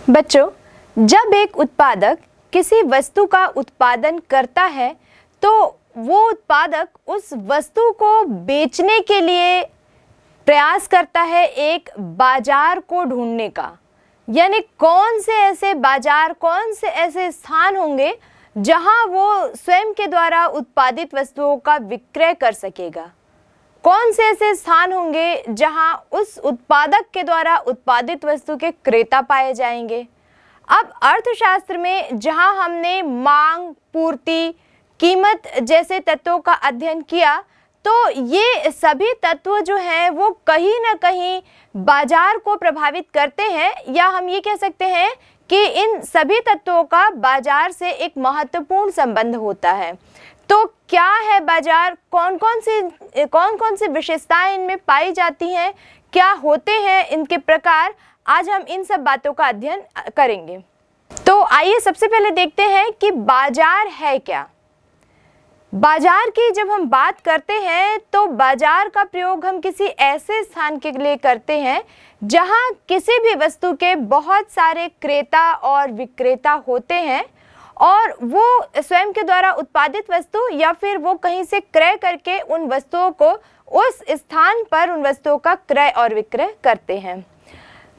बच्चों, जब एक उत्पादक किसी वस्तु का उत्पादन करता है तो वो उत्पादक उस वस्तु को बेचने के लिए प्रयास करता है एक बाजार को ढूंढने का। यानी कौन से ऐसे बाजार, कौन से ऐसे स्थान होंगे जहां वो स्वयं के द्वारा उत्पादित वस्तुओं का विक्रय कर सकेगा। कौन से ऐसे स्थान होंगे जहां उस उत्पादक के द्वारा उत्पादित वस्तु के क्रेता पाए जाएंगे। अब अर्थशास्त्र में जहां हमने मांग, पूर्ति, कीमत जैसे तत्वों का अध्ययन किया तो ये सभी तत्व जो हैं वो कहीं ना कहीं बाजार को प्रभावित करते हैं, या हम ये कह सकते हैं कि इन सभी तत्वों का बाजार से एक महत्वपूर्ण संबंध होता है। तो क्या है बाजार, कौन कौन सी विशेषताएं इनमें पाई जाती हैं, क्या होते हैं इनके प्रकार, आज हम इन सब बातों का अध्ययन करेंगे। तो आइए सबसे पहले देखते हैं कि बाजार है क्या। बाजार की जब हम बात करते हैं तो बाजार का प्रयोग हम किसी ऐसे स्थान के लिए करते हैं जहां किसी भी वस्तु के बहुत सारे क्रेता और विक्रेता होते हैं और वो स्वयं के द्वारा उत्पादित वस्तु या फिर वो कहीं से क्रय करके उन वस्तुओं को उस स्थान पर उन वस्तुओं का क्रय और विक्रय करते हैं।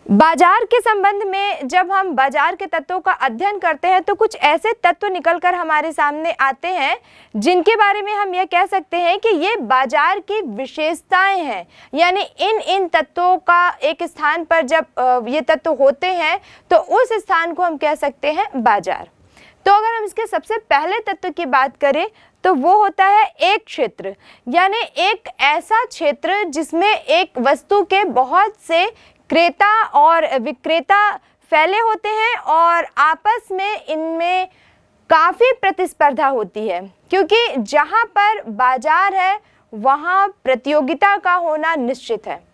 बाजार के संबंध में जब हम बाजार के तत्वों का अध्ययन करते हैं तो कुछ ऐसे तत्व निकलकर हमारे सामने आते हैं जिनके बारे में हम यह कह सकते हैं कि ये बाजार की विशेषताएं हैं। यानी इन तत्वों का एक स्थान पर जब ये तत्व होते हैं तो उस स्थान को हम कह सकते हैं बाजार। तो अगर हम इसके सबसे पहले तत्व की बात करें तो वो होता है एक क्षेत्र, यानी एक ऐसा क्षेत्र जिसमें एक वस्तु के बहुत से क्रेता और विक्रेता फैले होते हैं और आपस में इनमें काफ़ी प्रतिस्पर्धा होती है, क्योंकि जहाँ पर बाजार है वहाँ प्रतियोगिता का होना निश्चित है।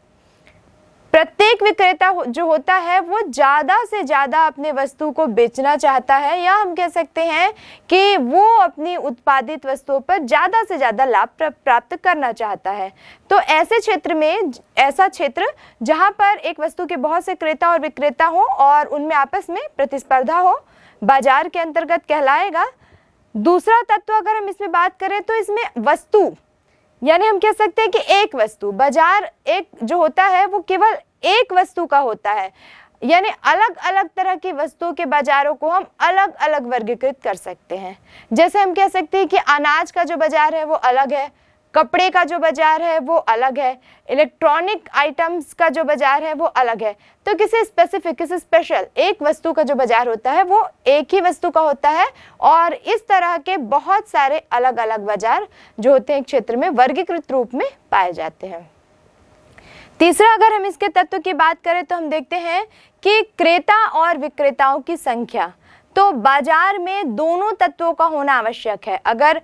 प्रत्येक विक्रेता जो होता है वो ज़्यादा से ज़्यादा अपने वस्तु को बेचना चाहता है, या हम कह सकते हैं कि वो अपनी उत्पादित वस्तुओं पर ज़्यादा से ज़्यादा लाभ प्राप्त करना चाहता है। तो ऐसे क्षेत्र में, ऐसा क्षेत्र जहाँ पर एक वस्तु के बहुत से क्रेता और विक्रेता हो और उनमें आपस में प्रतिस्पर्धा हो, बाजार के अंतर्गत कहलाएगा। दूसरा तत्व अगर हम इसमें बात करें तो इसमें वस्तु, यानी हम कह सकते हैं कि एक वस्तु, बाजार एक जो होता है वो केवल एक वस्तु का होता है। यानी अलग अलग तरह की वस्तुओं के बाजारों को हम अलग अलग वर्गीकृत कर सकते हैं। जैसे हम कह सकते हैं कि अनाज का जो बाजार है वो अलग है, कपड़े का जो बाजार है वो अलग है, इलेक्ट्रॉनिक आइटम्स का जो बाजार है वो अलग है। तो किसी स्पेसिफिक, किसी स्पेशल एक वस्तु का जो बाजार होता है वो एक ही वस्तु का होता है, और इस तरह के बहुत सारे अलग अलग बाजार जो होते हैं क्षेत्र में वर्गीकृत रूप में पाए जाते हैं। तीसरा अगर हम इसके तत्व की बात करें तो हम देखते हैं कि क्रेता और विक्रेताओं की संख्या। तो बाजार में दोनों तत्वों का होना आवश्यक है। अगर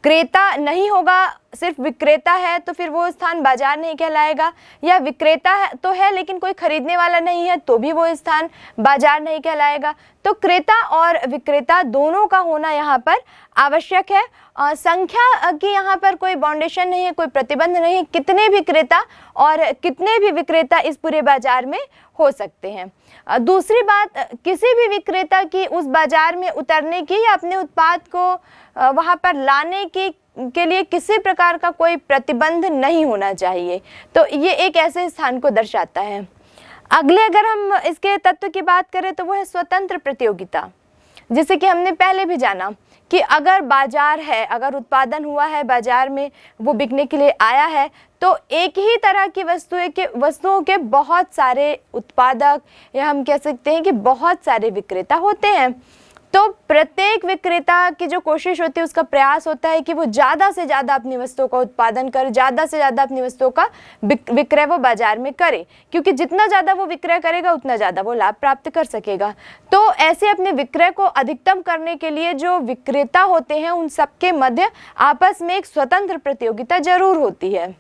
क्रेता नहीं होगा, सिर्फ विक्रेता है, तो फिर वो स्थान बाजार नहीं कहलाएगा, या विक्रेता है तो है लेकिन कोई खरीदने वाला नहीं है तो भी वो स्थान बाजार नहीं कहलाएगा। तो क्रेता और विक्रेता दोनों का होना यहाँ पर आवश्यक है। संख्या की यहाँ पर कोई बाउंडेशन नहीं है, कोई प्रतिबंध नहीं है, कितने भी क्रेता और कितने भी विक्रेता इस पूरे बाजार में हो सकते हैं। दूसरी बात, किसी भी विक्रेता की उस बाजार में उतरने की या अपने उत्पाद को वहाँ पर लाने के लिए किसी प्रकार का कोई प्रतिबंध नहीं होना चाहिए। तो ये एक ऐसे स्थान को दर्शाता है। अगले अगर हम इसके तत्व की बात करें तो वो है स्वतंत्र प्रतियोगिता। जैसे कि हमने पहले भी जाना कि अगर बाजार है, अगर उत्पादन हुआ है बाजार में, वो बिकने के लिए आया है, तो एक ही तरह की वस्तुओं के बहुत सारे उत्पादक, या हम कह सकते हैं कि बहुत सारे विक्रेता होते हैं। तो प्रत्येक विक्रेता की जो कोशिश होती है, उसका प्रयास होता है कि वो ज़्यादा से ज़्यादा अपनी वस्तुओं का उत्पादन करे, ज़्यादा से ज़्यादा अपनी वस्तुओं का विक्रय वो बाजार में करे, क्योंकि जितना ज़्यादा वो विक्रय करेगा उतना ज़्यादा वो लाभ प्राप्त कर सकेगा। तो ऐसे अपने विक्रय को अधिकतम करने के लिए जो विक्रेता होते हैं उन सबके मध्य आपस में एक स्वतंत्र प्रतियोगिता जरूर होती है।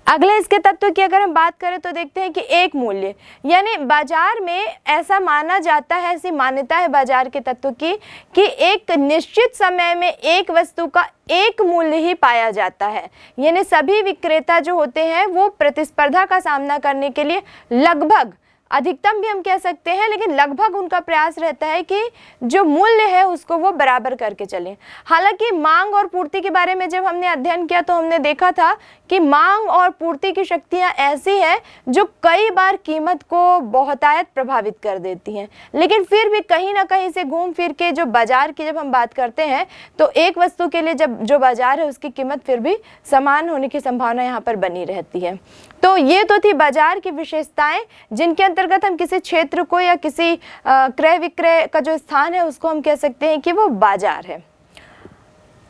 अगले इसके तत्व की अगर हम बात करें तो देखते हैं कि एक मूल्य, यानी बाजार में ऐसा माना जाता है, ऐसी मान्यता है बाजार के तत्व की कि एक निश्चित समय में एक वस्तु का एक मूल्य ही पाया जाता है। यानी सभी विक्रेता जो होते हैं वो प्रतिस्पर्धा का सामना करने के लिए लगभग अधिकतम भी हम कह सकते हैं, लेकिन लगभग उनका प्रयास रहता है कि जो मूल्य है उसको वो बराबर करके चलें। हालांकि मांग और पूर्ति के बारे में जब हमने अध्ययन किया तो हमने देखा था कि मांग और पूर्ति की शक्तियां ऐसी हैं जो कई बार कीमत को बहुतायत प्रभावित कर देती हैं, लेकिन फिर भी कहीं ना कहीं से घूम फिर के जो बाजार की जब हम बात करते हैं तो एक वस्तु के लिए जब जो बाजार है उसकी कीमत फिर भी समान होने की संभावना यहाँ पर बनी रहती है। तो ये तो थी बाजार की विशेषताएं, जिनके अंतर्गत हम किसी क्षेत्र को या किसी क्रय विक्रय का जो स्थान है उसको हम कह सकते हैं कि वो बाजार है।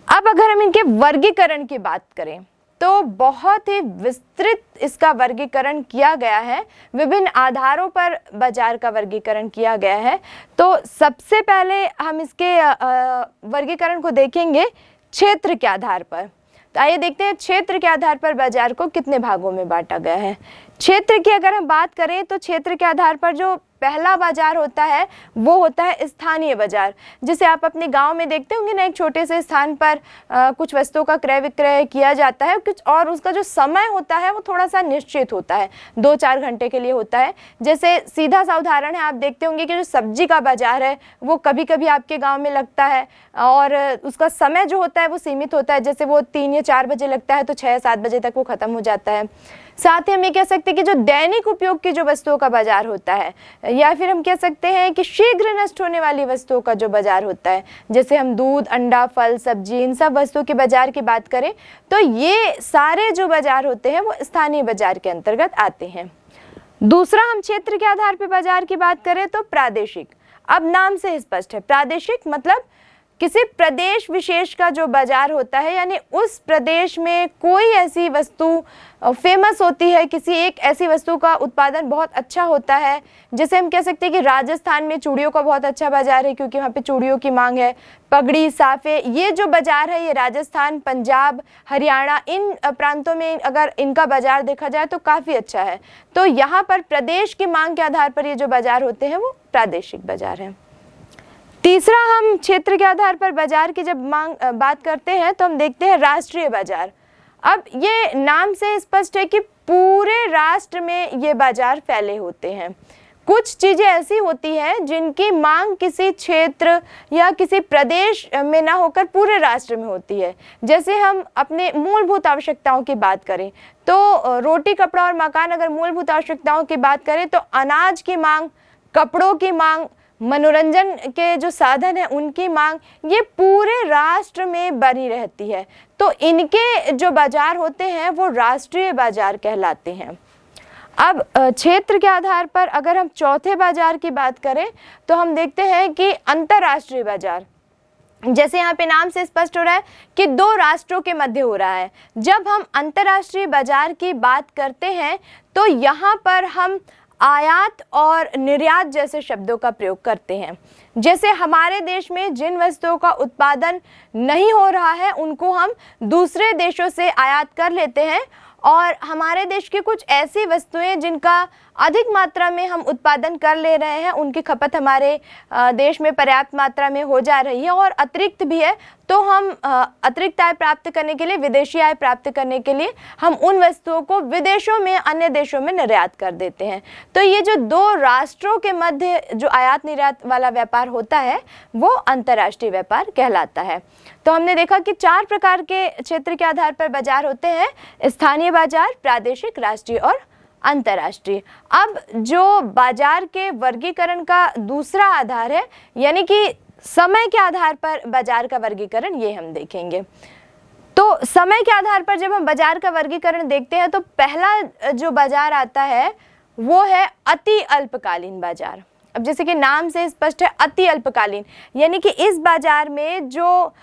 अब अगर हम इनके वर्गीकरण की बात करें तो बहुत ही विस्तृत इसका वर्गीकरण किया गया है, विभिन्न आधारों पर बाजार का वर्गीकरण किया गया है। तो सबसे पहले हम इसके वर्गीकरण को देखेंगे क्षेत्र के आधार पर। तो आइए देखते हैं क्षेत्र के आधार पर बाजार को कितने भागों में बांटा गया है। क्षेत्र की अगर हम बात करें तो क्षेत्र के आधार पर जो पहला बाजार होता है वो होता है स्थानीय बाजार, जिसे आप अपने गांव में देखते होंगे ना, एक छोटे से स्थान पर कुछ वस्तुओं का क्रय विक्रय किया जाता है कुछ, और उसका जो समय होता है वो थोड़ा सा निश्चित होता है, 2-4 घंटे के लिए होता है। जैसे सीधा सा उदाहरण है, आप देखते होंगे कि जो सब्जी का बाजार है वो कभी कभी आपके गाँव में लगता है और उसका समय जो होता है वो सीमित होता है, जैसे वो 3 या 4 बजे लगता है तो 6 या 7 बजे तक वो खत्म हो जाता है। साथ ही हम ये कह सकते हैं कि जो दैनिक उपयोग की जो वस्तुओं का बाजार होता है, या फिर हम कह सकते हैं कि शीघ्र नष्ट होने वाली वस्तुओं का जो बाजार होता है, जैसे हम दूध, अंडा, फल, सब्जी, इन सब वस्तुओं के बाजार की बात करें तो ये सारे जो बाजार होते हैं वो स्थानीय बाजार के अंतर्गत आते हैं। दूसरा, हम क्षेत्र के आधार पर बाजार की बात करें तो प्रादेशिक। अब नाम से स्पष्ट है, प्रादेशिक मतलब किसी प्रदेश विशेष का जो बाजार होता है, यानी उस प्रदेश में कोई ऐसी वस्तु फेमस होती है, किसी एक ऐसी वस्तु का उत्पादन बहुत अच्छा होता है। जैसे हम कह सकते हैं कि राजस्थान में चूड़ियों का बहुत अच्छा बाजार है क्योंकि वहाँ पे चूड़ियों की मांग है। पगड़ी, साफे, ये जो बाजार है ये राजस्थान, पंजाब, हरियाणा, इन प्रांतों में अगर इनका बाजार देखा जाए तो काफ़ी अच्छा है। तो यहाँ पर प्रदेश की मांग के आधार पर ये जो बाजार होते हैं वो प्रादेशिक बाजार हैं। तीसरा, हम क्षेत्र के आधार पर बाजार की जब बात करते हैं तो हम देखते हैं राष्ट्रीय बाजार। अब ये नाम से स्पष्ट है कि पूरे राष्ट्र में ये बाजार फैले होते हैं। कुछ चीज़ें ऐसी होती हैं जिनकी मांग किसी क्षेत्र या किसी प्रदेश में ना होकर पूरे राष्ट्र में होती है। जैसे हम अपने मूलभूत आवश्यकताओं की बात करें तो रोटी, कपड़ा और मकान, अगर मूलभूत आवश्यकताओं की बात करें तो अनाज की मांग, कपड़ों की मांग, मनोरंजन के जो साधन है उनकी मांग, ये पूरे राष्ट्र में बनी रहती है। तो इनके जो बाजार होते हैं वो राष्ट्रीय बाजार कहलाते हैं। अब क्षेत्र के आधार पर अगर हम चौथे बाजार की बात करें तो हम देखते हैं कि अंतर्राष्ट्रीय बाजार। जैसे यहाँ पे नाम से स्पष्ट हो रहा है कि 2 राष्ट्रों के मध्य हो रहा है। जब हम अंतर्राष्ट्रीय बाजार की बात करते हैं तो यहाँ पर हम आयात और निर्यात जैसे शब्दों का प्रयोग करते हैं। जैसे हमारे देश में जिन वस्तुओं का उत्पादन नहीं हो रहा है उनको हम दूसरे देशों से आयात कर लेते हैं, और हमारे देश की कुछ ऐसी वस्तुएं जिनका अधिक मात्रा में हम उत्पादन कर ले रहे हैं, उनकी खपत हमारे देश में पर्याप्त मात्रा में हो जा रही है और अतिरिक्त भी है, तो हम अतिरिक्त आय प्राप्त करने के लिए, विदेशी आय प्राप्त करने के लिए हम उन वस्तुओं को विदेशों में, अन्य देशों में निर्यात कर देते हैं। तो ये जो 2 राष्ट्रों के मध्य जो आयात निर्यात वाला व्यापार होता है वो अंतर्राष्ट्रीय व्यापार कहलाता है। तो हमने देखा कि 4 प्रकार के क्षेत्र के आधार पर बाजार होते हैं: स्थानीय बाजार, प्रादेशिक, राष्ट्रीय और अंतर्राष्ट्रीय। अब जो बाजार के वर्गीकरण का दूसरा आधार है, यानी कि समय के आधार पर बाजार का वर्गीकरण, ये हम देखेंगे। तो समय के आधार पर जब हम बाजार का वर्गीकरण देखते हैं तो पहला जो बाजार आता है वो है अति अल्पकालीन बाजार। अब जैसे कि नाम से स्पष्ट है, अति अल्पकालीन, यानी कि इस बाजार में जो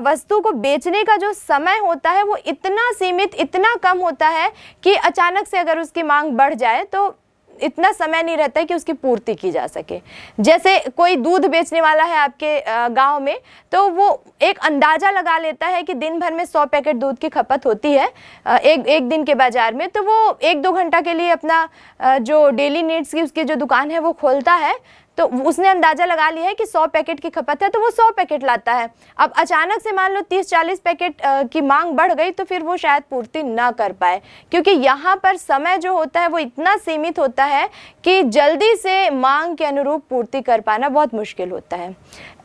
वस्तु को बेचने का जो समय होता है वो इतना सीमित, इतना कम होता है कि अचानक से अगर उसकी मांग बढ़ जाए तो इतना समय नहीं रहता है कि उसकी पूर्ति की जा सके। जैसे कोई दूध बेचने वाला है आपके गांव में, तो वो एक अंदाज़ा लगा लेता है कि दिन भर में 100 पैकेट दूध की खपत होती है एक दिन के बाज़ार में, तो वो 1-2 घंटा के लिए अपना जो डेली नीड्स की उसकी जो दुकान है वो खोलता है। तो उसने अंदाजा लगा लिया है कि 100 पैकेट की खपत है तो वो 100 पैकेट लाता है। अब अचानक से मान लो 30-40 पैकेट की मांग बढ़ गई तो फिर वो शायद पूर्ति ना कर पाए, क्योंकि यहाँ पर समय जो होता है वो इतना सीमित होता है कि जल्दी से मांग के अनुरूप पूर्ति कर पाना बहुत मुश्किल होता है।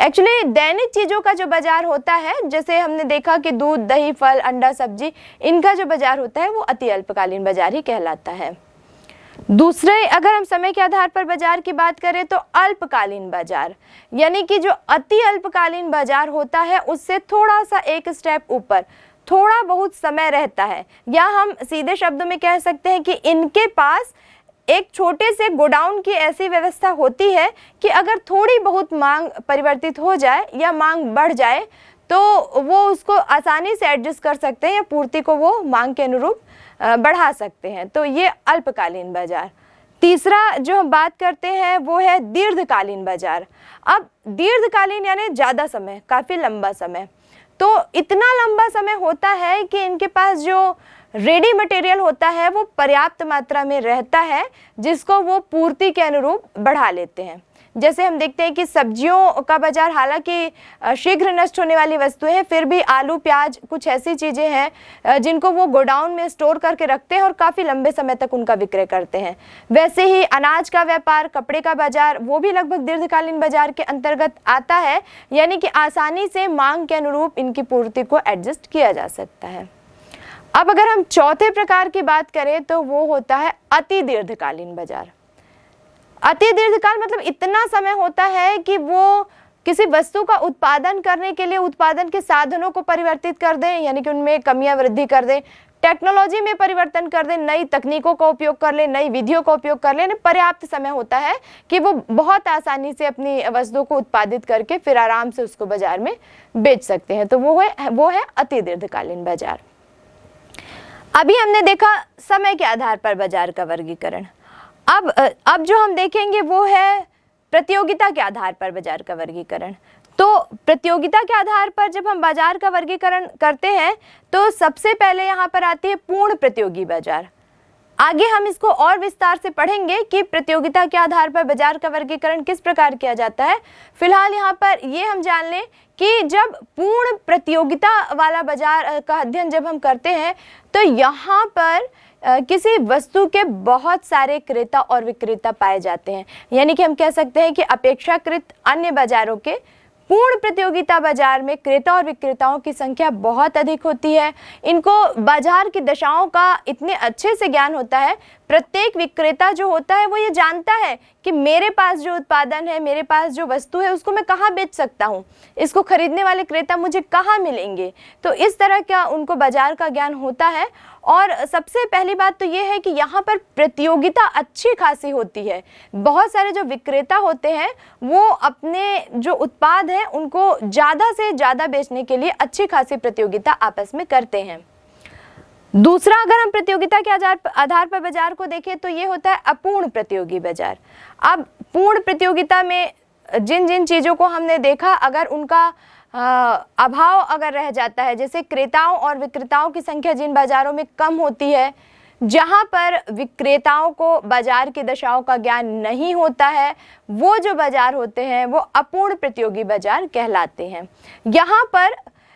एक्चुअली दैनिक चीज़ों का जो बाजार होता है, जैसे हमने देखा कि दूध, दही, फल, अंडा, सब्जी, इनका जो बाजार होता है वो अति अल्पकालीन बाजार ही कहलाता है। दूसरे अगर हम समय के आधार पर बाजार की बात करें तो अल्पकालीन बाजार, यानी कि जो अति अल्पकालीन बाजार होता है उससे थोड़ा सा एक स्टेप ऊपर थोड़ा बहुत समय रहता है, या हम सीधे शब्दों में कह सकते हैं कि इनके पास एक छोटे से गोडाउन की ऐसी व्यवस्था होती है कि अगर थोड़ी बहुत मांग परिवर्तित हो जाए या मांग बढ़ जाए तो वो उसको आसानी से एडजस्ट कर सकते हैं या पूर्ति को वो मांग के अनुरूप बढ़ा सकते हैं। तो ये अल्पकालीन बाजार। तीसरा जो हम बात करते हैं वो है दीर्घकालीन बाजार। अब दीर्घकालीन यानी ज़्यादा समय, काफ़ी लंबा समय। तो इतना लंबा समय होता है कि इनके पास जो रेडी मटेरियल होता है वो पर्याप्त मात्रा में रहता है, जिसको वो पूर्ति के अनुरूप बढ़ा लेते हैं। जैसे हम देखते हैं कि सब्जियों का बाजार हालांकि शीघ्र नष्ट होने वाली वस्तुएं हैं, फिर भी आलू, प्याज कुछ ऐसी चीज़ें हैं जिनको वो गोडाउन में स्टोर करके रखते हैं और काफ़ी लंबे समय तक उनका विक्रय करते हैं। वैसे ही अनाज का व्यापार, कपड़े का बाजार, वो भी लगभग दीर्घकालीन बाजार के अंतर्गत आता है, यानी कि आसानी से मांग के अनुरूप इनकी पूर्ति को एडजस्ट किया जा सकता है। अब अगर हम चौथे प्रकार की बात करें तो वो होता है अति दीर्घकालीन बाजार। अति दीर्घकाल मतलब इतना समय होता है कि वो किसी वस्तु का उत्पादन करने के लिए उत्पादन के साधनों को परिवर्तित कर दें, यानी कि उनमें कमियां वृद्धि कर दें, टेक्नोलॉजी में परिवर्तन कर दें, नई तकनीकों का उपयोग कर लें, नई विधियों का उपयोग कर लें। पर्याप्त समय होता है कि वो बहुत आसानी से अपनी वस्तु को उत्पादित करके फिर आराम से उसको बाजार में बेच सकते हैं। तो वो है अति दीर्घकालीन बाजार। अभी हमने देखा समय के आधार पर बाजार का वर्गीकरण। अब जो हम देखेंगे वो है प्रतियोगिता के आधार पर बाजार का वर्गीकरण। तो प्रतियोगिता के आधार पर जब हम बाजार का वर्गीकरण करते हैं तो सबसे पहले यहाँ पर आती है पूर्ण प्रतियोगी बाजार। आगे हम इसको और विस्तार से पढ़ेंगे कि प्रतियोगिता के आधार पर बाजार का वर्गीकरण किस प्रकार किया जाता है। फिलहाल यहाँ पर ये हम जान लें कि जब पूर्ण प्रतियोगिता वाला बाजार का अध्ययन जब हम करते हैं तो यहाँ पर किसी वस्तु के बहुत सारे क्रेता और विक्रेता पाए जाते हैं, यानी कि हम कह सकते हैं कि अपेक्षाकृत अन्य बाजारों के पूर्ण प्रतियोगिता बाजार में क्रेता और विक्रेताओं की संख्या बहुत अधिक होती है। इनको बाजार की दशाओं का इतने अच्छे से ज्ञान होता है। प्रत्येक विक्रेता जो होता है वो ये जानता है कि मेरे पास जो उत्पादन है, मेरे पास जो वस्तु है, उसको मैं कहाँ बेच सकता हूँ, इसको खरीदने वाले क्रेता मुझे कहाँ मिलेंगे। तो इस तरह का उनको बाजार का ज्ञान होता है। और सबसे पहली बात तो ये है कि यहाँ पर प्रतियोगिता अच्छी खासी होती है। बहुत सारे जो विक्रेता होते हैं वो अपने जो उत्पाद हैं उनको ज़्यादा से ज़्यादा बेचने के लिए अच्छी खासी प्रतियोगिता आपस में करते हैं। दूसरा, अगर हम प्रतियोगिता के आधार पर बाजार को देखें तो ये होता है अपूर्ण प्रतियोगी बाजार। अब पूर्ण प्रतियोगिता में जिन जिन चीज़ों को हमने देखा, अगर उनका अभाव अगर रह जाता है, जैसे क्रेताओं और विक्रेताओं की संख्या जिन बाजारों में कम होती है, जहां पर विक्रेताओं को बाजार की दशाओं का ज्ञान नहीं होता है, वो जो बाजार होते हैं वो अपूर्ण प्रतियोगी बाजार कहलाते हैं। यहाँ पर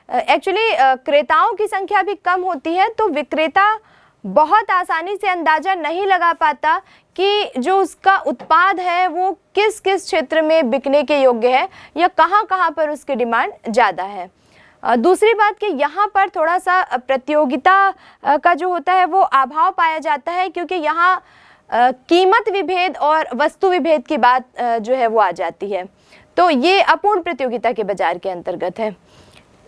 एक्चुअली क्रेताओं की संख्या भी कम होती है, तो विक्रेता बहुत आसानी से अंदाजा नहीं लगा पाता कि जो उसका उत्पाद है वो किस किस क्षेत्र में बिकने के योग्य है या कहाँ कहाँ पर उसकी डिमांड ज़्यादा है। दूसरी बात कि यहाँ पर थोड़ा सा प्रतियोगिता का जो होता है वो अभाव पाया जाता है, क्योंकि यहाँ कीमत विभेद और वस्तु विभेद की बात जो है वो आ जाती है। तो ये अपूर्ण प्रतियोगिता के बाजार के अंतर्गत है।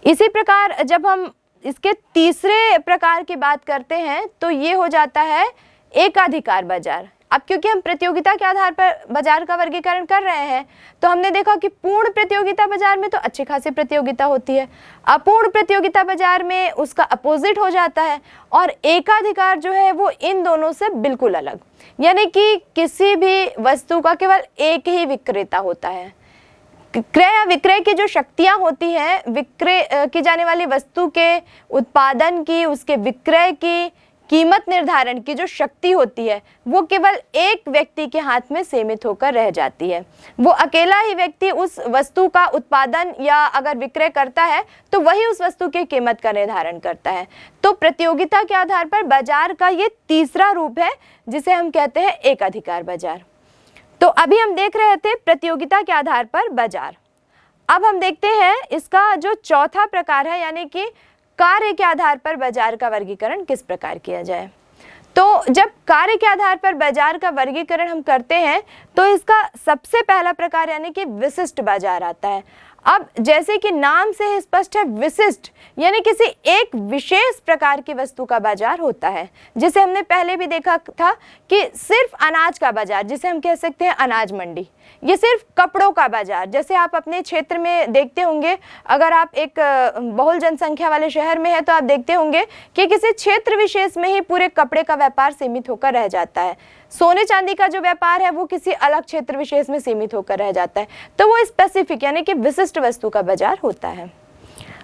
इसी प्रकार जब हम इसके तीसरे प्रकार की बात करते हैं तो ये हो जाता है एकाधिकार बाजार। अब क्योंकि हम प्रतियोगिता के आधार पर बाजार का वर्गीकरण कर रहे हैं तो हमने देखा कि पूर्ण प्रतियोगिता बाजार में तो अच्छी खासी प्रतियोगिता होती है, अपूर्ण प्रतियोगिता बाजार में उसका अपोजिट हो जाता है, और एकाधिकार जो है वो इन दोनों से बिल्कुल अलग, यानी कि किसी भी वस्तु का केवल एक ही विक्रेता होता है। क्रय या विक्रय की जो शक्तियां होती हैं, विक्रय की जाने वाली वस्तु के उत्पादन की, उसके विक्रय की कीमत निर्धारण की जो शक्ति होती है वो केवल एक व्यक्ति के हाथ में सीमित होकर रह जाती है। वो अकेला ही व्यक्ति उस वस्तु का उत्पादन या अगर विक्रय करता है तो वही उस वस्तु की कीमत का निर्धारण करता है। तो प्रतियोगिता के आधार पर बाजार का ये तीसरा रूप है जिसे हम कहते हैं एकाधिकार बाजार। तो अभी हम देख रहे थे प्रतियोगिता के आधार पर बाजार। अब हम देखते हैं इसका जो चौथा प्रकार है, यानी कि कार्य के आधार पर बाजार का वर्गीकरण किस प्रकार किया जाए। तो जब कार्य के आधार पर बाजार का वर्गीकरण हम करते हैं तो इसका सबसे पहला प्रकार यानी कि विशिष्ट बाजार आता है। अब जैसे कि नाम से ही स्पष्ट है, विशिष्ट यानी किसी एक विशेष प्रकार की वस्तु का बाजार होता है। जिसे हमने पहले भी देखा था कि सिर्फ अनाज का बाजार, जिसे हम कह सकते हैं अनाज मंडी, ये सिर्फ कपड़ों का बाजार, जैसे आप अपने क्षेत्र में देखते होंगे, अगर आप एक बहुल जनसंख्या वाले शहर में है तो आप देखते होंगे कि किसी क्षेत्र विशेष में ही पूरे कपड़े का व्यापार सीमित होकर रह जाता है। सोने चांदी का जो व्यापार है वो किसी अलग क्षेत्र विशेष में सीमित होकर रह जाता है। तो वो स्पेसिफिक यानी कि विशिष्ट वस्तु का बाजार होता है।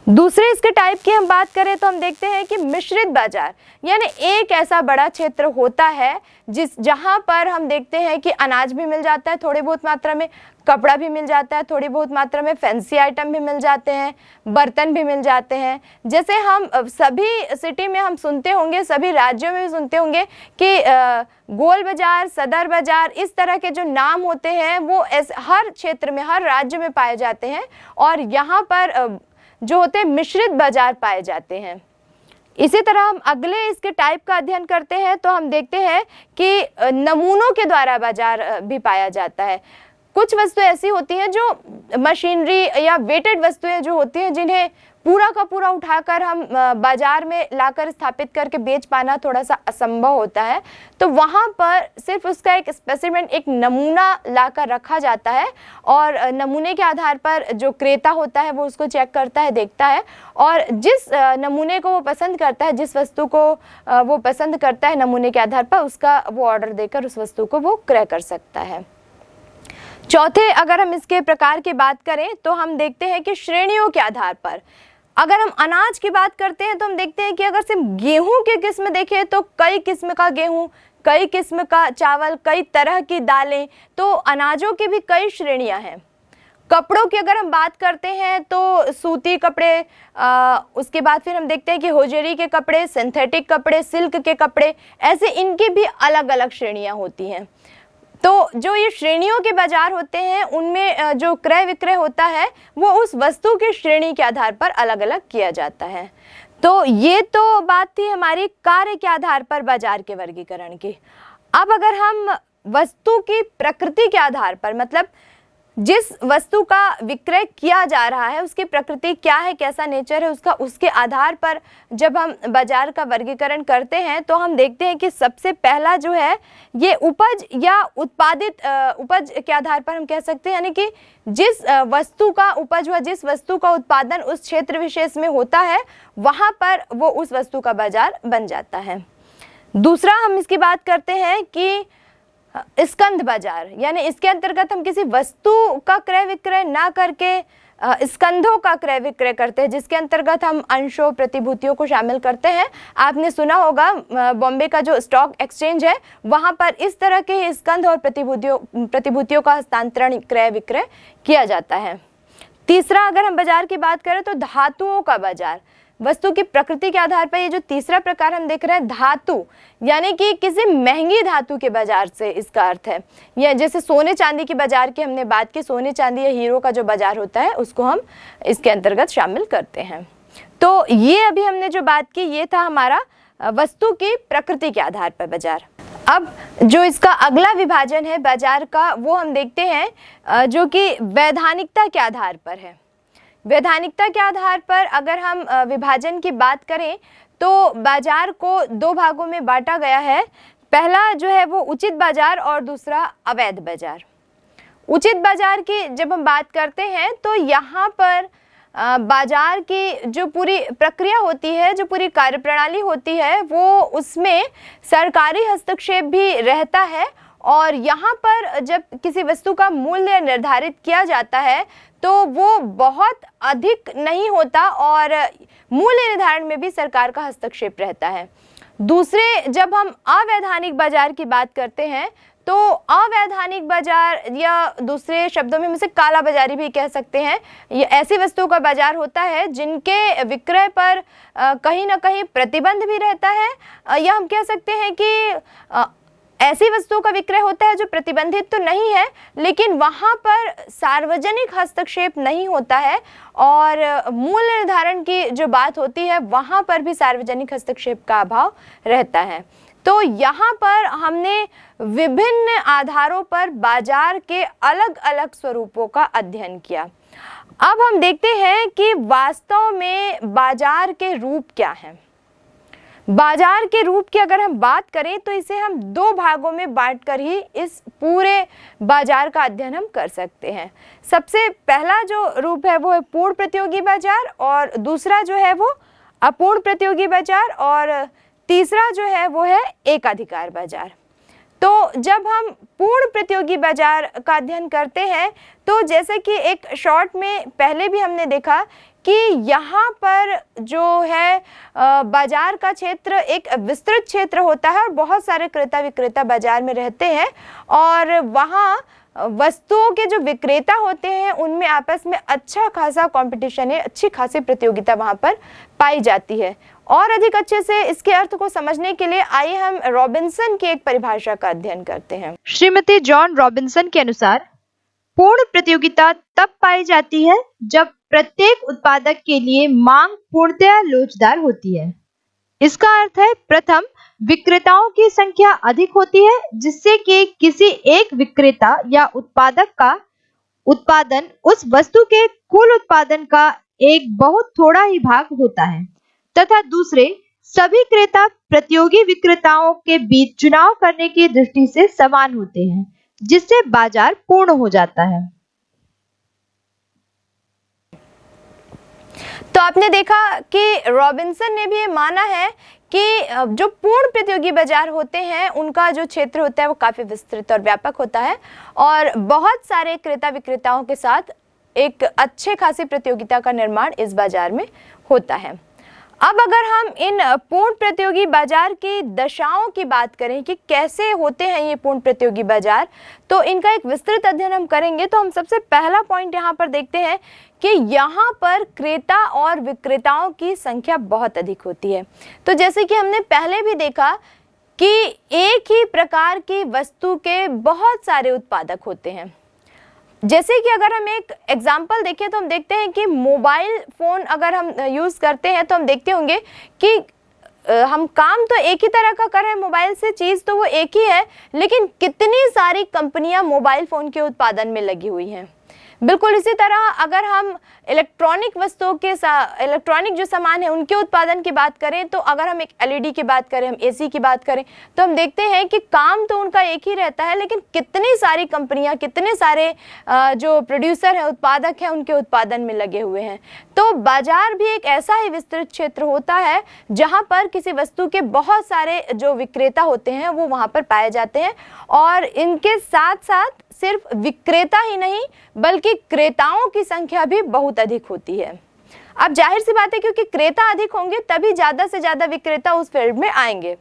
दूसरे इसके टाइप की हम बात करें तो हम देखते हैं कि मिश्रित बाजार, यानी एक ऐसा बड़ा क्षेत्र होता है जहां पर हम देखते हैं कि अनाज भी मिल जाता है थोड़ी बहुत मात्रा में, कपड़ा भी मिल जाता है थोड़ी बहुत मात्रा में, फैंसी आइटम भी मिल जाते हैं, बर्तन भी मिल जाते हैं। जैसे हम सभी सिटी में हम सुनते होंगे, सभी राज्यों में भी सुनते होंगे कि गोल बाजार, सदर बाजार, इस तरह के जो नाम होते हैं वो हर क्षेत्र में, हर राज्य में पाए जाते हैं और यहाँ पर जो होते हैं मिश्रित बाजार पाए जाते हैं। इसी तरह हम अगले इसके टाइप का अध्ययन करते हैं तो हम देखते हैं कि नमूनों के द्वारा बाजार भी पाया जाता है। कुछ वस्तुएं ऐसी होती हैं जो मशीनरी या वेटेड वस्तुएं जो होती हैं जिन्हें पूरा का पूरा उठाकर हम बाजार में लाकर स्थापित करके बेच पाना थोड़ा सा असंभव होता है। तो वहाँ पर सिर्फ उसका एक स्पेसिमेन, एक नमूना लाकर रखा जाता है और नमूने के आधार पर जो क्रेता होता है वो उसको चेक करता है, देखता है और जिस नमूने को वो पसंद करता है, जिस वस्तु को वो पसंद करता है, नमूने के आधार पर उसका वो ऑर्डर देकर उस वस्तु को वो क्रय कर सकता है। चौथे अगर हम इसके प्रकार की बात करें तो हम देखते हैं कि श्रेणियों के आधार पर, अगर हम अनाज की बात करते हैं तो हम देखते हैं कि अगर सिर्फ गेहूं की किस्म देखें तो कई किस्म का गेहूं, कई किस्म का चावल, कई तरह की दालें, तो अनाजों की भी कई श्रेणियां हैं। कपड़ों की अगर हम बात करते हैं तो सूती कपड़े, उसके बाद फिर हम देखते हैं कि होजरी के कपड़े, सिंथेटिक कपड़े, सिल्क के कपड़े, ऐसे इनकी भी अलग अलग श्रेणियां होती हैं। तो जो ये श्रेणियों के बाजार होते हैं उनमें जो क्रय विक्रय होता है वो उस वस्तु की श्रेणी के आधार पर अलग अलग किया जाता है। तो ये तो बात थी हमारी कार्य के आधार पर बाजार के वर्गीकरण की। अब अगर हम वस्तु की प्रकृति के आधार पर, मतलब जिस वस्तु का विक्रय किया जा रहा है उसकी प्रकृति क्या है, कैसा नेचर है उसका, उसके आधार पर जब हम बाजार का वर्गीकरण करते हैं तो हम देखते हैं कि सबसे पहला जो है ये उपज या उत्पादित उपज के आधार पर हम कह सकते हैं, यानी कि जिस वस्तु का उपज हुआ, जिस वस्तु का उत्पादन उस क्षेत्र विशेष में होता है वहाँ पर वो उस वस्तु का बाजार बन जाता है। दूसरा हम इसकी बात करते हैं कि स्कंध बाजार, यानी इसके अंतर्गत हम किसी वस्तु का क्रय विक्रय ना करके स्कंधों का क्रय विक्रय करते हैं, जिसके अंतर्गत हम अंशों, प्रतिभूतियों को शामिल करते हैं। आपने सुना होगा बॉम्बे का जो स्टॉक एक्सचेंज है वहां पर इस तरह के स्कंध और प्रतिभूतियों का हस्तांतरण, क्रय विक्रय किया जाता है। तीसरा अगर हम बाजार की बात करें तो धातुओं का बाजार, वस्तु की प्रकृति के आधार पर ये जो तीसरा प्रकार हम देख रहे हैं धातु, यानी कि किसी महंगी धातु के बाजार से इसका अर्थ है। या जैसे सोने चांदी की बाजार की हमने बात की, सोने चांदी या हीरो का जो बाजार होता है उसको हम इसके अंतर्गत शामिल करते हैं। तो ये अभी हमने जो बात की ये था हमारा वस्तु की प्रकृति के आधार पर बाजार। अब जो इसका अगला विभाजन है बाजार का वो हम देखते हैं जो कि वैधानिकता के आधार पर है। वैधानिकता के आधार पर अगर हम विभाजन की बात करें तो बाजार को दो भागों में बांटा गया है। पहला जो है वो उचित बाजार और दूसरा अवैध बाजार। उचित बाजार की जब हम बात करते हैं तो यहाँ पर बाजार की जो पूरी प्रक्रिया होती है, जो पूरी कार्यप्रणाली होती है वो उसमें सरकारी हस्तक्षेप भी रहता है और यहाँ पर जब किसी वस्तु का मूल्य निर्धारित किया जाता है तो वो बहुत अधिक नहीं होता और मूल्य निर्धारण में भी सरकार का हस्तक्षेप रहता है। दूसरे, जब हम अवैधानिक बाजार की बात करते हैं तो अवैधानिक बाजार या दूसरे शब्दों में हम इसे काला बाजारी भी कह सकते हैं, ये ऐसी वस्तुओं का बाजार होता है जिनके विक्रय पर कहीं ना कहीं प्रतिबंध भी रहता है, या हम कह सकते हैं कि ऐसी वस्तुओं का विक्रय होता है जो प्रतिबंधित तो नहीं है लेकिन वहां पर सार्वजनिक हस्तक्षेप नहीं होता है, और मूल्य निर्धारण की जो बात होती है वहां पर भी सार्वजनिक हस्तक्षेप का अभाव रहता है। तो यहाँ पर हमने विभिन्न आधारों पर बाजार के अलग अलग स्वरूपों का अध्ययन किया। अब हम देखते हैं कि वास्तव में बाजार के रूप क्या हैं। बाजार के रूप की अगर हम बात करें तो इसे हम दो भागों में बांटकर ही इस पूरे बाजार का अध्ययन हम कर सकते हैं। सबसे पहला जो रूप है वो है पूर्ण प्रतियोगी बाजार, और दूसरा जो है वो अपूर्ण प्रतियोगी बाजार, और तीसरा जो है वो है एकाधिकार बाजार। तो जब हम पूर्ण प्रतियोगी बाजार का अध्ययन करते हैं तो जैसे कि एक शॉर्ट में पहले भी हमने देखा कि यहाँ पर जो है बाजार का क्षेत्र एक विस्तृत क्षेत्र होता है और बहुत सारे क्रेता विक्रेता बाजार में रहते हैं, और वहाँ वस्तुओं के जो विक्रेता होते हैं उनमें आपस में अच्छा खासा कंपटीशन है, अच्छी खासी प्रतियोगिता वहाँ पर पाई जाती है। और अधिक अच्छे से इसके अर्थ को समझने के लिए आइए हम रॉबिन्सन की एक परिभाषा का अध्ययन करते हैं। श्रीमती जॉन रॉबिन्सन के अनुसार पूर्ण प्रतियोगिता तब पाई जाती है जब प्रत्येक उत्पादक के लिए मांग पूर्णतया लोचदार होती है। इसका अर्थ है, प्रथम, विक्रेताओं की संख्या अधिक होती है जिससे कि किसी एक विक्रेता या उत्पादक का उत्पादन उस वस्तु के कुल उत्पादन का एक बहुत थोड़ा ही भाग होता है, तथा दूसरे, सभी क्रेता प्रतियोगी विक्रेताओं के बीच चुनाव करने की दृष्टि से समान होते हैं, जिससे बाजार पूर्ण हो जाता है। तो आपने देखा कि रॉबिन्सन ने भी ये माना है कि जो पूर्ण प्रतियोगी बाजार होते हैं उनका जो क्षेत्र होता है वो काफी विस्तृत और व्यापक होता है, और बहुत सारे क्रेता विक्रेताओं के साथ एक अच्छे खासी प्रतियोगिता का निर्माण इस बाजार में होता है। अब अगर हम इन पूर्ण प्रतियोगी बाजार की दशाओं की बात करें कि कैसे होते हैं ये पूर्ण प्रतियोगी बाजार, तो इनका एक विस्तृत अध्ययन हम करेंगे। तो हम सबसे पहला पॉइंट यहाँ पर देखते हैं कि यहाँ पर क्रेता और विक्रेताओं की संख्या बहुत अधिक होती है। तो जैसे कि हमने पहले भी देखा कि एक ही प्रकार की वस्तु के बहुत सारे उत्पादक होते हैं। जैसे कि अगर हम एक एग्जाम्पल देखें तो हम देखते हैं कि मोबाइल फ़ोन अगर हम यूज़ करते हैं तो हम देखते होंगे कि हम काम तो एक ही तरह का कर रहे हैं मोबाइल से, चीज़ तो वो एक ही है, लेकिन कितनी सारी कंपनियां मोबाइल फ़ोन के उत्पादन में लगी हुई हैं। बिल्कुल इसी तरह अगर हम इलेक्ट्रॉनिक वस्तुओं के इलेक्ट्रॉनिक जो सामान है उनके उत्पादन की बात करें, तो अगर हम एक एलईडी की बात करें, हम एसी की बात करें, तो हम देखते हैं कि काम तो उनका एक ही रहता है, लेकिन कितनी सारी कंपनियां, कितने सारे जो प्रोड्यूसर हैं, उत्पादक हैं, उनके उत्पादन में लगे हुए हैं। तो बाजार भी एक ऐसा ही विस्तृत क्षेत्र होता है जहां पर किसी वस्तु के बहुत सारे जो विक्रेता होते हैं वो वहां पर पाए जाते हैं, और इनके साथ साथ सिर्फ विक्रेता ही नहीं बल्कि क्रेताओं की संख्या भी बहुत अधिक होती है। अब जाहिर सी बात है क्योंकि क्रेता अधिक होंगे तभी ज़्यादा से ज़्यादा विक्रेता उस फील्ड में आएंगे।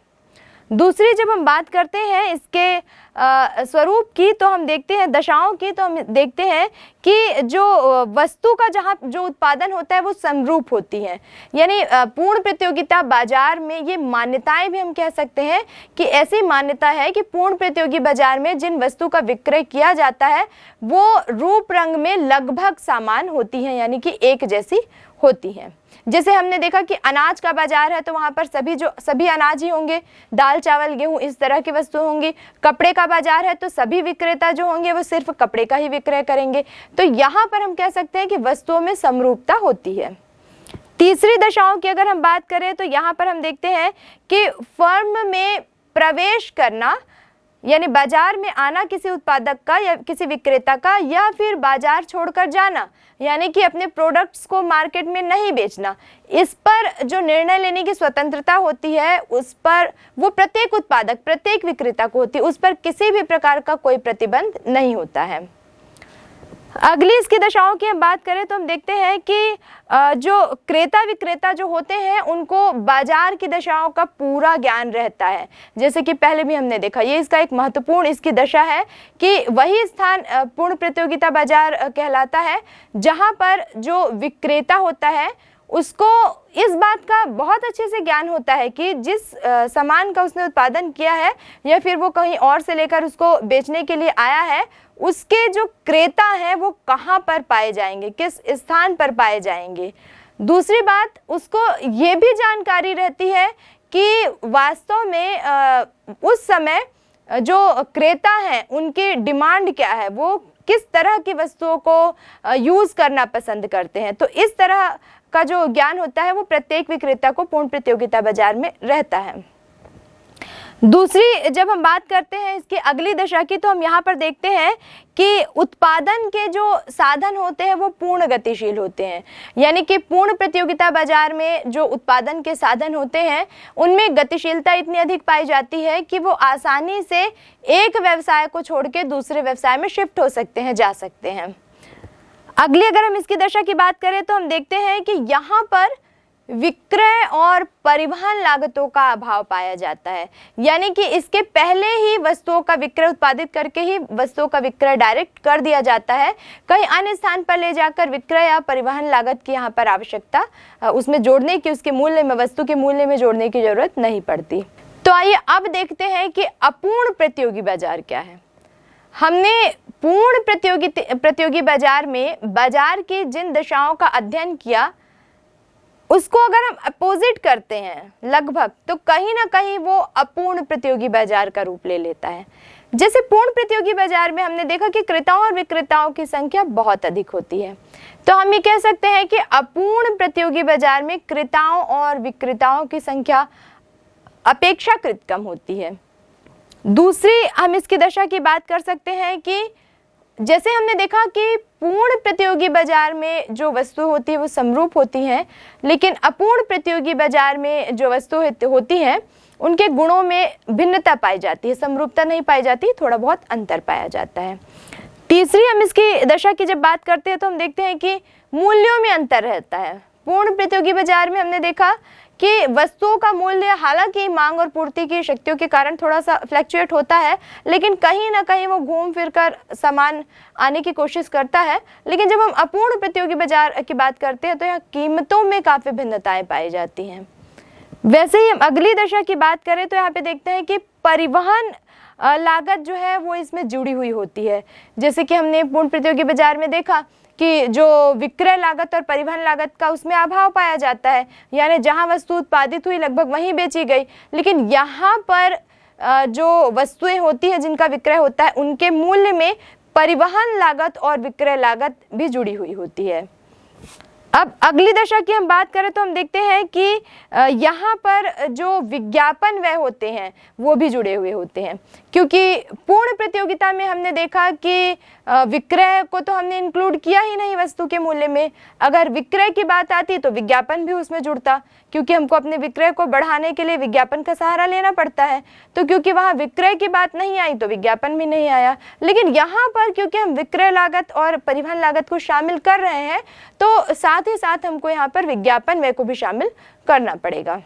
दूसरी जब हम बात करते हैं इसके स्वरूप की, तो हम देखते हैं दशाओं की, तो हम देखते हैं कि जो वस्तु का जहाँ जो उत्पादन होता है वो समरूप होती है। यानी पूर्ण प्रतियोगिता बाजार में ये मान्यताएं भी हम कह सकते हैं कि ऐसी मान्यता है कि पूर्ण प्रतियोगी बाजार में जिन वस्तु का विक्रय किया जाता है वो रूप रंग में लगभग समान होती हैं, यानी कि एक जैसी होती हैं। जैसे हमने देखा कि अनाज का बाजार है तो वहाँ पर सभी अनाज ही होंगे, दाल चावल गेहूं इस तरह की वस्तु होंगी। कपड़े का बाजार है तो सभी विक्रेता जो होंगे वो सिर्फ कपड़े का ही विक्रय करेंगे। तो यहाँ पर हम कह सकते हैं कि वस्तुओं में समरूपता होती है। तीसरी दशाओं की अगर हम बात करें तो यहाँ पर हम देखते हैं कि फर्म में प्रवेश करना, यानी बाजार में आना किसी उत्पादक का या किसी विक्रेता का, या फिर बाजार छोड़कर जाना, यानी कि अपने प्रोडक्ट्स को मार्केट में नहीं बेचना, इस पर जो निर्णय लेने की स्वतंत्रता होती है उस पर वो प्रत्येक उत्पादक, प्रत्येक विक्रेता को होती है, उस पर किसी भी प्रकार का कोई प्रतिबंध नहीं होता है। अगली इसकी दशाओं की हम बात करें तो हम देखते हैं कि जो क्रेता विक्रेता जो होते हैं उनको बाजार की दशाओं का पूरा ज्ञान रहता है। जैसे कि पहले भी हमने देखा, ये इसका एक महत्वपूर्ण इसकी दशा है कि वही स्थान पूर्ण प्रतियोगिता बाजार कहलाता है जहां पर जो विक्रेता होता है उसको इस बात का बहुत अच्छे से ज्ञान होता है कि जिस सामान का उसने उत्पादन किया है या फिर वो कहीं और से लेकर उसको बेचने के लिए आया है, उसके जो क्रेता हैं वो कहाँ पर पाए जाएंगे, किस स्थान पर पाए जाएंगे। दूसरी बात, उसको ये भी जानकारी रहती है कि वास्तव में उस समय जो क्रेता हैं उनकी डिमांड क्या है, वो किस तरह की वस्तुओं को यूज़ करना पसंद करते हैं। तो इस तरह का जो ज्ञान होता है वो प्रत्येक विक्रेता को पूर्ण प्रतियोगिता बाजार में रहता है। दूसरी जब हम बात करते हैं इसकी अगली दशा की, तो हम यहाँ पर देखते हैं कि उत्पादन के जो साधन होते हैं वो पूर्ण गतिशील होते हैं। यानी कि पूर्ण प्रतियोगिता बाजार में जो उत्पादन के साधन होते हैं उनमें गतिशीलता इतनी अधिक पाई जाती है कि वो आसानी से एक व्यवसाय को छोड़ के दूसरे व्यवसाय में शिफ्ट हो सकते हैं, जा सकते हैं। अगली अगर हम इसकी दशा की बात करें तो हम देखते हैं कि यहाँ पर विक्रय और परिवहन लागतों का अभाव पाया जाता है। यानी कि इसके पहले ही वस्तुओं का विक्रय उत्पादित करके ही वस्तुओं का विक्रय डायरेक्ट कर दिया जाता है। कहीं अन्य स्थान पर ले जाकर विक्रय या परिवहन लागत की यहाँ पर आवश्यकता उसमें जोड़ने की, उसके मूल्य में, वस्तु के मूल्य में जोड़ने की जरूरत नहीं पड़ती। तो आइए अब देखते हैं कि अपूर्ण प्रतियोगी बाजार क्या है। हमने पूर्ण प्रतियोगी बाजार में बाजार की जिन दशाओं का अध्ययन किया उसको अगर हम अपोजिट करते हैं लगभग, तो कहीं ना कहीं वो अपूर्ण प्रतियोगी बाजार का रूप ले लेता है। जैसे पूर्ण प्रतियोगी बाजार में हमने देखा कि क्रेताओं और विक्रेताओं की संख्या बहुत अधिक होती है, तो हम ये कह सकते हैं कि अपूर्ण प्रतियोगी बाजार में क्रेताओं और विक्रेताओं की संख्या अपेक्षाकृत कम होती है। दूसरी हम इसकी दशा की बात कर सकते हैं कि जैसे हमने देखा कि पूर्ण प्रतियोगी बाजार में जो वस्तु होती है वो समरूप होती हैं, लेकिन अपूर्ण प्रतियोगी बाजार में जो वस्तु होती हैं उनके गुणों में भिन्नता पाई जाती है, समरूपता नहीं पाई जाती, थोड़ा बहुत अंतर पाया जाता है। तीसरी हम इसकी दशा की जब बात करते हैं तो हम देखते हैं कि मूल्यों में अंतर रहता है। पूर्ण प्रतियोगी बाजार में हमने देखा कि वस्तुओं का मूल्य हालांकि मांग और पूर्ति की शक्तियों के कारण थोड़ा सा फ्लक्चुएट होता है, लेकिन कहीं ना कहीं वो घूम फिर कर समान आने की कोशिश करता है। लेकिन जब हम अपूर्ण प्रतियोगी बाजार की बात करते हैं तो यहाँ कीमतों में काफ़ी भिन्नताएं पाई जाती हैं। वैसे ही हम अगली दशा की बात करें तो यहाँ पे देखते हैं कि परिवहन लागत जो है वो इसमें जुड़ी हुई होती है। जैसे कि हमने पूर्ण प्रतियोगी बाजार में देखा कि जो विक्रय लागत और परिवहन लागत का उसमें अभाव पाया जाता है, यानी जहां वस्तु उत्पादित हुई लगभग वहीं बेची गई। लेकिन यहाँ पर जो वस्तुएं होती हैं जिनका विक्रय होता है उनके मूल्य में परिवहन लागत और विक्रय लागत भी जुड़ी हुई होती है। अब अगली दशा की हम बात करें तो हम देखते हैं कि यहाँ पर जो विज्ञापन व्यय होते हैं वो भी जुड़े हुए होते हैं, क्योंकि पूर्ण प्रतियोगिता में हमने देखा कि विक्रय को तो हमने इंक्लूड किया ही नहीं वस्तु के मूल्य में। अगर विक्रय की बात आती तो विज्ञापन भी उसमें जुड़ता, क्योंकि हमको अपने विक्रय को बढ़ाने के लिए विज्ञापन का सहारा लेना पड़ता है। तो क्योंकि वहाँ विक्रय की बात नहीं आई तो विज्ञापन भी नहीं आया। लेकिन यहाँ पर क्योंकि हम विक्रय लागत और परिवहन लागत को शामिल कर रहे हैं तो साथ ही साथ हमको यहाँ पर विज्ञापन व्यय को भी शामिल करना पड़ेगा।